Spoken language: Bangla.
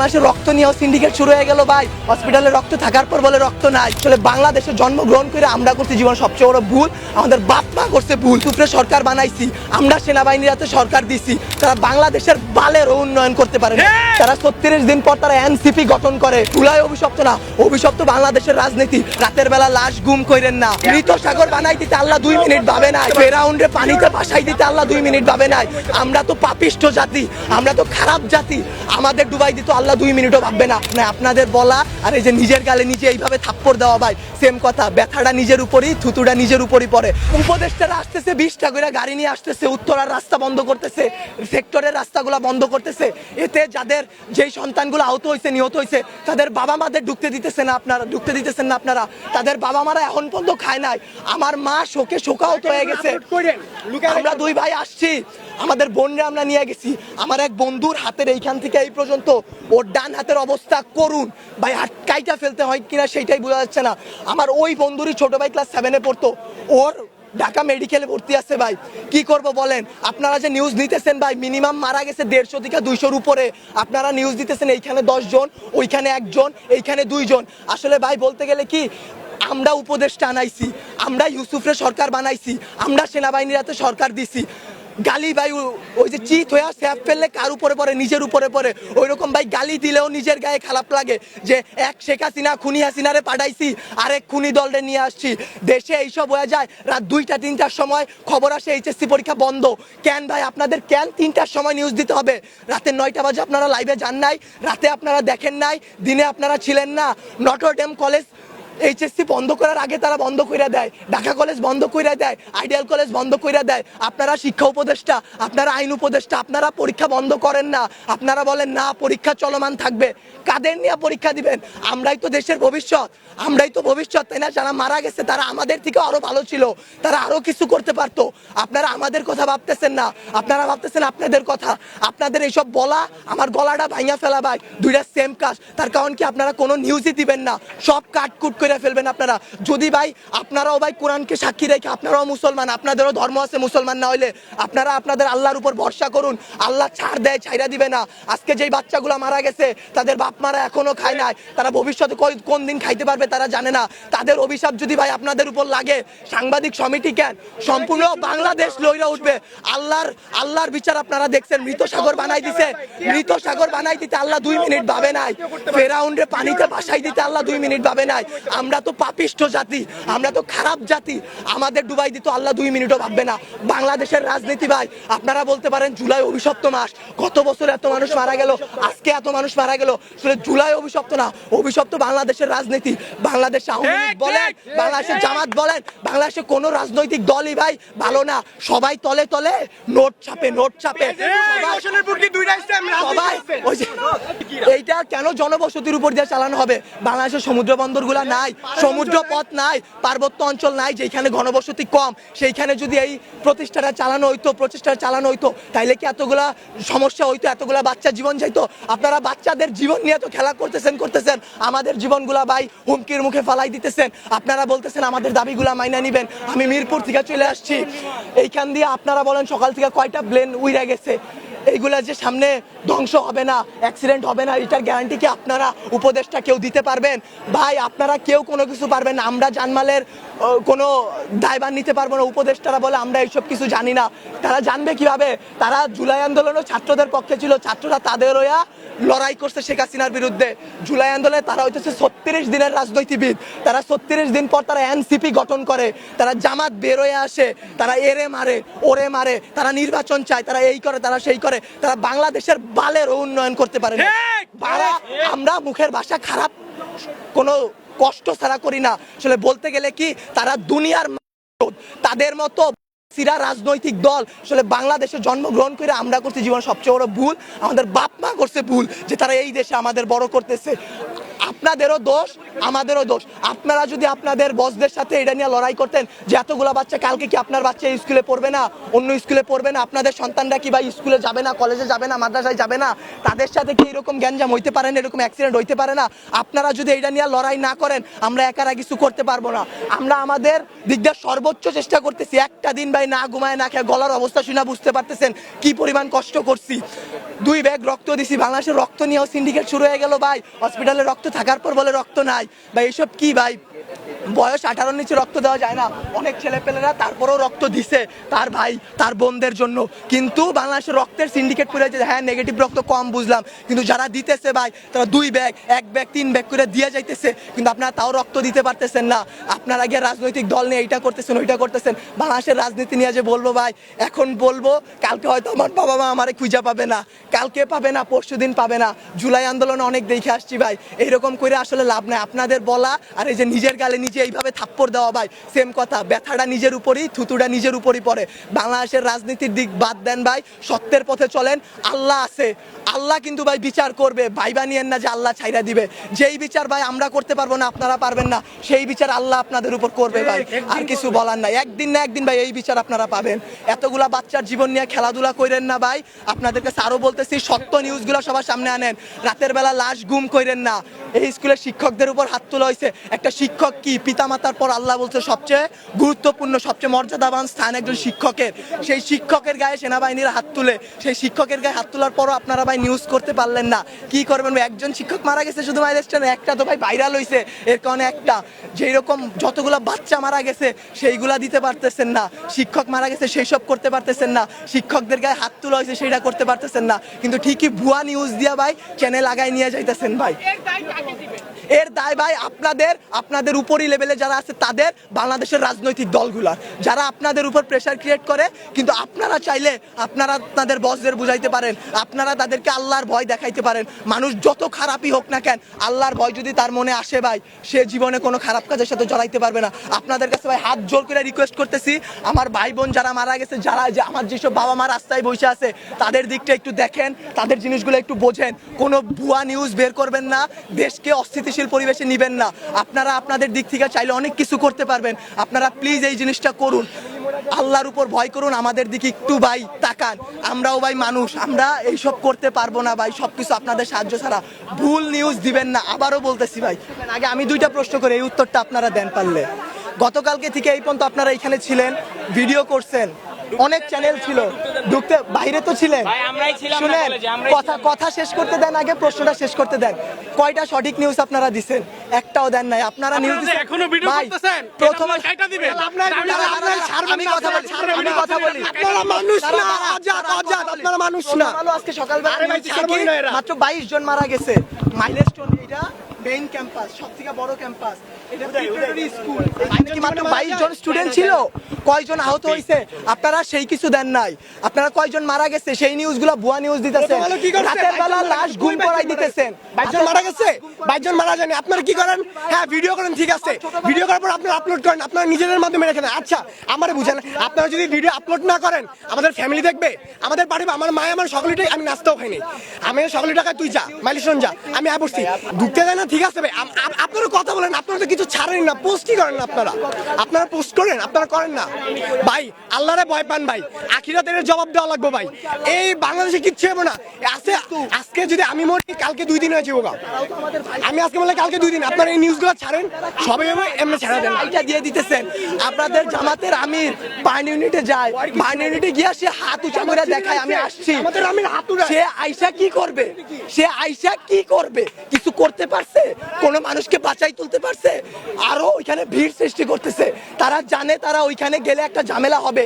বাংলাদেশে রক্ত নিয়েও সিন্ডিকেট শুরু হয়ে গেল ভাই। হসপিটালে রক্ত থাকার পর বলে রক্ত নাই। আসলে বাংলাদেশে জন্মগ্রহণ করে আমরা করছি জীবন সবচেয়ে বড় ভুল, আমাদের বাপ মা করছে ভুল। সুপ্রে সরকার বানাইছি আমরা, সেনাবাহিনীর হাতে সরকার দিছি, তারা বাংলাদেশের বালের উন্নয়ন করতে পারে না। তারা 36 দিন পর তারা এনসিপি গঠন করে। চুলাই অভিশপ্ত না, অভিশপ্ত বাংলাদেশের রাজনীতি। রাতের বেলা লাশ গুম কইরেন না। মৃত সাগর বানাই দিতে আল্লাহ 2 মিনিট ভাবে নাই। ফেরাউন্ডে পানিতে ভাসাই দিতে আল্লাহ 2 মিনিট ভাবে নাই। আমরা তো পাপিষ্ঠ জাতি, আমরা তো খারাপ জাতি, আমাদের ডুবাই দিত আল্লাহ 2 মিনিটও ভাববে না। আপনাদের বলা আর এই যে নিজের গালে নিজে এইভাবে থাপ্পড় দেওয়া ভাই সেম কথা। ব্যথাটা নিজের উপরই, থুতুটা নিজের উপরই পড়ে। উপদেষ্টারা আসতেছে 20টা করে গাড়ি নিয়ে আসতেছে, উত্তরার রাস্তা বন্ধ করতেছে, সেক্টরের রাস্তাগুলো বন্ধ করতেছে। এতে যাদের যেই সন্তানগুলো আহত হয়েছে, নিহত হয়েছে, তাদের বাবা মাদের ঢুকতে দিতেছেন না আপনারা। তাদের বাবা মারা এখন পর্যন্ত খায় নাই। আমার মা শোকে শোকাহত হয়ে গেছে। আমরা 2 ভাই আসছি, আমাদের বোনরা আমরা নিয়ে গেছি। আমার এক বন্ধুর হাতের এইখান থেকে এই পর্যন্ত ওর ডান হাতের অবস্থা করুন ভাই, হাত কাইটা ফেলতে হয় কিনা সেইটাই বোঝা যাচ্ছে না। আমার ওই বন্ধুরই ছোট ভাই ক্লাস 7-এ পড়তো, ওর ঢাকা মেডিকেলে ভর্তি আছে ভাই। কি করব বলেন? আপনারা যে নিউজ নিতেছেন ভাই, মিনিমাম মারা গেছে 150 থেকে 200-র উপরে। আপনারা নিউজ দিতেছেন এইখানে 10 জন, ওইখানে 1 জন, এইখানে 2 জন। আসলে ভাই বলতে গেলে কি, আমরা উপদেষ্টা আনাইছি, আমরা ইউসুফরে সরকার বানাইছি, আমরা সেনাবাহিনীর হাতে সরকার দিছি। গালি ভাই ওই যে চিত হয়ে স্যাপ ফেললে কার উপরে পড়ে? নিজের উপরে পড়ে। ওই রকম ভাই গালি দিলেও নিজের গায়ে খারাপ লাগে যে এক শেখ হাসিনা খুনি হাসিনারে পাঠাইছি, আরেক খুনি দলরে নিয়ে আসছি। দেশে এইসব হয়ে যায় রাত 2টা-3টার সময় খবর আসে এইচএসসি পরীক্ষা বন্ধ। কেন ভাই আপনাদের কেন 3টার সময় নিউজ দিতে হবে? রাতে 9টা বাজে আপনারা লাইভে যান নাই, রাতে আপনারা দেখেন নাই, দিনে আপনারা ছিলেন না। নটর ডেম কলেজ এইচএসসি বন্ধ করার আগে তারা বন্ধ করে দেয়, ঢাকা কলেজ বন্ধ করে দেয়, আইডিয়াল কলেজ বন্ধ করে দেয়। আপনারা শিক্ষা উপদেষ্টা, আপনারা আইন উপদেষ্টা, আপনারা পরীক্ষা বন্ধ করেন না। আপনারা বলেন না পরীক্ষা চলমান থাকবে। কাদের নিয়ে পরীক্ষা দিবেন? আমরাই তো দেশের ভবিষ্যৎ, আমরাই তো ভবিষ্যৎ, তাই না? যারা মারা গেছে তারা আমাদের থেকে আরো ভালো ছিল, তারা আরো কিছু করতে পারতো। আপনারা আমাদের কথা ভাবতেছেন না, আপনারা ভাবতেছেন আপনাদের কথা। আপনাদের এইসব বলা আমার গলাটা ভাঙা ফেলা ভাই, 2টা সেম কাজ। তার কারণ কি, আপনারা কোনো নিউজই দিবেন না, সব কাটকুট করে ফেলবেন আপনারা। যদি ভাই আপনারাও ভাই কোরআনকে সাক্ষী রেখে, আপনারাও মুসলমান, আপনাদেরও ধর্ম আছে, মুসলমান না হইলে আপনারা আপনাদের আল্লাহর উপর ভরসা করুন। আল্লাহ ছাড় দেয়, ছাইরা দিবে না। আজকে যেই বাচ্চাগুলো মারা গেছে তাদের বাপ মারা এখনো খায় নাই, তারা ভবিষ্যতে কোন দিন খাইতে পারবে তারা জানে না। তাদের অভিশাপ যদি ভাই আপনাদের উপর লাগে, সাংবাদিক সমিতি কেন, সম্পূর্ণ বাংলাদেশ লইরা উঠবে। আল্লাহর বিচার আপনারা দেখছেন। মৃত সাগর বানাই দিতে আল্লাহ 2 মিনিট ভাবে নাই। ফেরাউন্ডে পানিতে ভাসাই দিতে আল্লাহ 2 মিনিট ভাবে নাই। আমরা তো পাপিষ্ঠ জাতি, আমরা তো খারাপ জাতি, আমাদের ডুবাই দিত আল্লাহ 2 মিনিটও ভাববে না। বাংলাদেশের রাজনীতি ভাই, আপনারা বলতে পারেন জুলাই অভিশপ্ত মাস, গত বছর এত মানুষ মারা গেল, আজকে এত মানুষ মারা গেল। আসলে জুলাই অভিশপ্ত না, অভিশপ্ত বাংলাদেশের রাজনীতি। বাংলাদেশ আওয়ামী লীগ বলেন, বাংলাদেশের জামাত বলেন, বাংলাদেশে কোনো রাজনৈতিক দলই ভাই ভালো না। সবাই তলে তলে নোট ছাপে। সবাই এইটা কেন জনবসতির উপর দিয়ে চালানো হবে? বাংলাদেশের সমুদ্র বন্দর গুলা নাই, সমুদ্র পথ নাই, পার্বত্য অঞ্চল নাই, যেখানে ঘনবসতি কম, সেইখানে যদি এই প্রচেষ্টাটা চালানো হইতো তাইলে কি এতগুলা সমস্যা হইতো, এতগুলা বাচ্চা জীবন যাইতো? আপনারা বাচ্চাদের জীবন নিয়ে তো খেলা করতেছেন, আমাদের জীবনগুলা ভাই হুমকির মুখে ফালাই দিতেছেন। আপনারা বলতেছেন আমাদের দাবিগুলা মাইনা নিবেন। আমি মিরপুর থেকে চলে আসছি, এইখান দিয়ে আপনারা বলেন সকাল থেকে কয়টা প্লেন উইরা গেছে। এইগুলা যে সামনে ধ্বংস হবে না, অ্যাক্সিডেন্ট হবে না, এটার গ্যারান্টি কি আপনারা উপদেষ্টা কেউ দিতে পারবেন? ভাই আপনারা কেউ কোনো কিছু পারবেন না। আমরা জানমালের কোনো দায়ভার নিতে পারবো না। উপদেষ্টারা বলে আমরা এইসব কিছু জানি না। তারা জানবে কিভাবে? তারা জুলাই আন্দোলনও ছাত্রদের পক্ষে ছিল, ছাত্ররা তাদের হইয়া লড়াই করছে শেখ হাসিনার বিরুদ্ধে। জুলাই আন্দোলনে তারা হইতেছে 36 দিনের রাজনীতিবিদ। তারা 36 দিন পর তারা এনসিপি গঠন করে, তারা জামাত বের হয়ে আসে, তারা এরে মারে, ওরে মারে, তারা নির্বাচন চায়, তারা এই করে, তারা সেই করে, তারা বাংলাদেশের বালের উন্নয়ন করতে পারে না। আমরা মুখের ভাষা খারাপ কোনো কষ্ট ছাড়া করি না। আসলে বলতে গেলে কি, তারা দুনিয়ার তাদের মতো সিরা রাজনৈতিক দল আসলে বাংলাদেশে জন্মগ্রহণ করে আমরা করছি জীবন সবচেয়ে বড় ভুল, আমাদের বাপ মা করছে ভুল যে তারা এই দেশে আমাদের বড় করতেছে। আপনাদেরও দোষ আমাদেরও দোষ। আপনারা যদি আপনাদের বসদের সাথে এটা নিয়ে লড়াই করতেন যে এতগুলো বাচ্চা কালকে কি আপনার বাচ্চা স্কুলে পড়বে না, অন্য স্কুলে পড়বে না, আপনাদের সন্তানরা কি ভাই স্কুলে যাবে না, কলেজে যাবে না, মাদ্রাসায় যাবে না, তাদের সাথে কি এরকম গ্যাঞ্জাম হইতে পারে না, এরকম অ্যাক্সিডেন্ট হইতে পারে না? আপনারা যদি এটা নিয়ে লড়াই না করেন আমরা একারা কিছু করতে পারবো না। আমরা আমাদের দিক দিয়ে সর্বোচ্চ চেষ্টা করতেছি। একটা দিন ভাই না ঘুমায় না খেয়ে, গলার অবস্থা শুনে বুঝতে পারতেছেন কি পরিমাণ কষ্ট করছি। 2 ব্যাগ রক্ত দিছি। বাংলাদেশের রক্ত নিয়েও সিন্ডিকেট শুরু হয়ে গেল ভাই। হসপিটালে রক্ত থাকার পর বলে রক্ত নাই। ভাই এসব কি ভাই? বয়স 18 নিচে রক্ত দেওয়া যায় না। অনেক ছেলেপেলেরা তারপরেও রক্ত দিছে তার ভাই তার বোনদের জন্য। কিন্তু বাংলাদেশের রক্তের সিন্ডিকেট করে যে হ্যাঁ নেগেটিভ রক্ত কম বুঝলাম, কিন্তু যারা দিতেছে ভাই তারা 2 ব্যাগ 1 ব্যাগ 3 ব্যাগ করে দিয়ে যাইতেছে, কিন্তু আপনারা তাও রক্ত দিতে পারতেছেন না। আপনারা গিয়ে রাজনৈতিক দল নিয়ে এইটা করতেছেন ওইটা করতেছেন। বাংলাদেশের রাজনীতি নিয়ে যে বলবো ভাই, এখন বলবো কালকে হয়তো আমার বাবা মা আমারে খুঁজা পাবে না, কালকে পাবে না, পরশুদিন পাবে না। জুলাই আন্দোলনে অনেক দেখে আসছি ভাই, এইরকম করে আসলে লাভ নাই। আপনাদের বলা আর এই যে নিজের গালে নিজে এইভাবে থাপ্পড় দেওয়া ভাই সেম কথা। ব্যথাটা নিজের উপরই, থুতুটা নিজের উপরই পড়ে। বাংলাদেশের রাজনীতির দিক বাদ দেন ভাই, সত্যের পথে চলেন। আল্লাহ আছে, আল্লাহ কিন্তু ভাই বিচার করবে। ভাইবা নিয়েন না যে আল্লাহ ছাইরা দিবে। যেই বিচার ভাই আমরা করতে পারবো না, আপনারা পারবেন না, সেই বিচার আল্লাহ আপনাদের উপর করবে ভাই। আর কিছু বলার নাই। একদিন না একদিন ভাই এই বিচার আপনারা পাবেন। এতগুলা বাচ্চার জীবন নিয়ে খেলাধুলা করেন না ভাই। আপনাদেরকে আরো বলতেছি, সত্য নিউজগুলো সবার সামনে আনেন। রাতের বেলা লাশ গুম করেন না। এই স্কুলের শিক্ষকদের উপর হাত তোলা হয়েছে। একটা শিক্ষক কি পিতামাতার পর আল্লাহ বলছে সবচেয়ে গুরুত্বপূর্ণ, সবচেয়ে মর্যাদাবান স্থান একজন শিক্ষকের। সেই শিক্ষকের গায়ে সেনাবাহিনীর হাত তুলে, সেই শিক্ষকের গায়ে হাত তোলার পরও আপনারা ভাই নিউজ করতে পারলেন না। কি করবেন? একজন শিক্ষক মারা গেছে শুধু মাইলস্টোনে, একটা তো ভাই ভাইরাল হয়েছে এর কারণে একটা। যেই রকম যতগুলো বাচ্চা মারা গেছে সেইগুলা দিতে পারতেছেন না। শিক্ষক মারা গেছে সেই সব করতে পারতেছেন না। শিক্ষকদের গায়ে হাত তোলা হয়েছে সেইটা করতে পারতেছেন না। কিন্তু ঠিকই ভুয়া নিউজ দিয়া ভাই চ্যানেল আগায় নিয়ে যাইতেছেন ভাই। এর দায় ভাই আপনাদের উপরই লেভেলে যারা আছে তাদের, বাংলাদেশের রাজনৈতিক দলগুলার, যারা আপনাদের উপর প্রেসার ক্রিয়েট করে। কিন্তু আপনারা চাইলে আপনারা তাদের বসদের বুঝাইতে পারেন, আপনারা তাদেরকে আল্লাহর ভয় দেখাইতে পারেন। মানুষ যত খারাপই হোক না কেন, আল্লাহর ভয় যদি তার মনে আসে ভাই, সে জীবনে কোনো খারাপ কাজের সাথে জড়াইতে পারবে না। আপনাদের কাছে ভাই হাত জোর করে রিকোয়েস্ট করতেছি, আমার ভাই বোন যারা মারা গেছে, যারা যে আমার যেসব বাবা মা রাস্তায় বসে আছে, তাদের দিকটা একটু দেখেন, তাদের জিনিসগুলো একটু বোঝেন। কোনো ভুয়া নিউজ বের করবেন না, দেশকে অস্থিতিশীল পরিবেশে নিবেন না। আপনারা আপনাদের দিক থেকে চাইলে অনেক কিছু করতে পারবেন। আপনারা প্লিজ এই জিনিসটা করুন, আল্লাহর উপর ভয় করুন, আমাদের দিকে একটু ভাই তাকান। আমরাও ভাই মানুষ, আমরা এইসব করতে পারবো না ভাই, সবকিছু আপনাদের সাহায্য ছাড়া। ভুল নিউজ দিবেন না, আবারও বলতেছি ভাই। আগে আমি 2টা প্রশ্ন করি, এই উত্তরটা আপনারা দেন পারলে। গতকালকে থেকে এই পর্যন্ত আপনারা এখানে ছিলেন, ভিডিও করছেন, অনেক চ্যানেল ছিল, ঢুকতে বাইরে তো ছিলেন, শুনেন কথা শেষ করতে দেন, আগে প্রশ্নটা শেষ করতে দেন। কয়টা সঠিক নিউজ আপনারা দিছেন? একটাও দেন নাই। আপনারা নিউজ এখনো ভিডিও করতেছেন, প্রথমে কাইটা দিবেন। আমি কথা বলি, আপনারা মানুষ না, আজাদ, আপনারা মানুষ না। আজকে সকালবেলা মাত্র 22 জন মারা গেছে। মাইলস্টোন এটা মেইন ক্যাম্পাস, সবথেকে বড় ক্যাম্পাস। এটা প্রিপারেটরি স্কুল। এখানে কি মাত্র 22 জন স্টুডেন্ট ছিল? কয়জন আহত হয়েছে? আপনারা সেই কিছু দেন নাই। আপনারা কয়জন মারা গেছে সেই নিউজগুলো ভুয়া নিউজ দিতেছেন। রাতের বেলা লাশ গুম করাই দিতেছেন। 22 জন মারা গেছে, 22 জন মারা যায়নি। আপনারা কি করেন? হ্যাঁ ভিডিও করেন, ঠিক আছে, ভিডিও করার পর আপনারা আপলোড করেন, আপনারা নিজেদের মাধ্যমে রেখে দেন। আচ্ছা আমারে বুঝেন, আপনারা যদি ভিডিও আপলোড না করেন আমাদের ফ্যামিলি দেখবে, আমাদের বাড়ি, আমার মা, আমার সকলেটাই, আমি নাস্তাও খাইনি, আমি সকলে টাকায় তুই যা মাইলস্টোন যা, আমি বসছি, ঢুকতে দেয় না, ঠিক আছে ভাই। আপনারা কথা বলেন, আপনারা তো কিছু ছাড়েন না, পোস্টই করেন না। আপনারা পোস্ট করেন, আপনারা করেন না ভাই। আল্লাহরে ভয় পান ভাই, আখিরাতের জবাব দেওয়া লাগবে ভাই। এই বাংলাদেশে কিচ্ছু হবে না। আজকে যদি আমি মরি, কালকে 2 দিন হয়েছে বোকা, আমি আজকে বললে কালকে 2 দিন। আপনারা এই নিউজগুলো ছাড়েন, সবাই এমনি ছাড়া দেন। এটা দিয়ে দিতেছেন। আপনাদের জামাতের আমির বার্ন ইউনিটে যায়, বার্ন ইউনিটে গিয়ে সে হাত উঁচা করে দেখায় আমি আসছি। আমাদের আমির হাত উঠায়। সে আইসা কি করবে? সে আইসা কি করবে? কিছু করতে পারছে? কোন মানুষকে বাঁচাই তুলতে পারছে? আরো ওইখানে ভিড় সৃষ্টি করতেছে। তারা জানে তারা ওইখানে গেলে একটা ঝামেলা হবে।